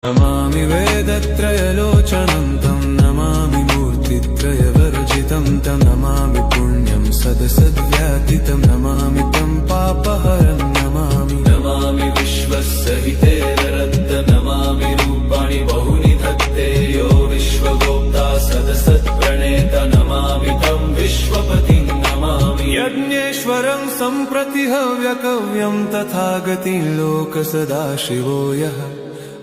नमामि वेदत्रयलोचनं तं नमामि मूर्तित्रयवर्जितं तं नमामि पुण्यं सदसद्व्यातितं नमामि तं पापहरं नमामि विश्वसहिते रत्त नमामि रूपाणि बहुनि धत्ते यो विश्वगोप्ता सदसत्प्रणेत नमामि तं विश्वपतिं नमामि यज्ञेश्वरं सम्प्रति हव्यकव्यं तथागतिं लोकसदाशिवो यः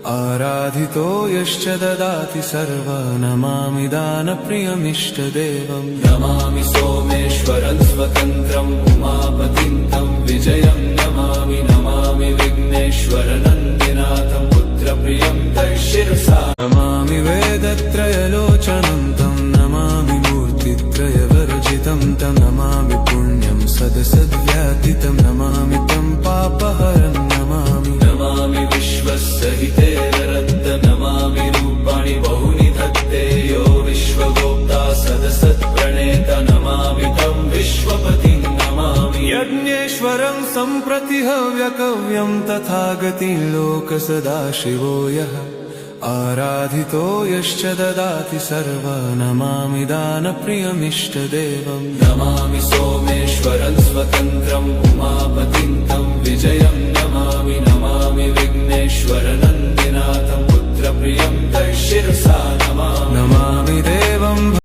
आराधितो यश्च ददाति सर्वा नमामि दानप्रियमिष्टदेवं नमामि सोमेश्वरं स्वतन्त्रम् उमापतिं तं विजयं नमामि विघ्नेश्वरनन्दिनाथं पुत्रप्रियं तैशिरसा नमामि वेदत्रयलोचनं तं नमामि मूर्तित्रयवर्जितं तं नमामि पुण्यं सदसद्व्यातितं नमामि तं पापहरं नमामि विश्वसहिते रत्त नमामि रूपाणि बहुनि धत्ते यो विश्वगोप्ता सदसत्प्रणेत नमामि तं विश्वपतिं नमामि यज्ञेश्वरं सम्प्रति हव्यकव्यं तथागतिं लोकसदाशिवो यः आराधितो यश्च ददाति सर्वा नमामि दानप्रियमिष्टदेवं नमामि सोमेश्वरं स्वतन्त्रम् उमापतिं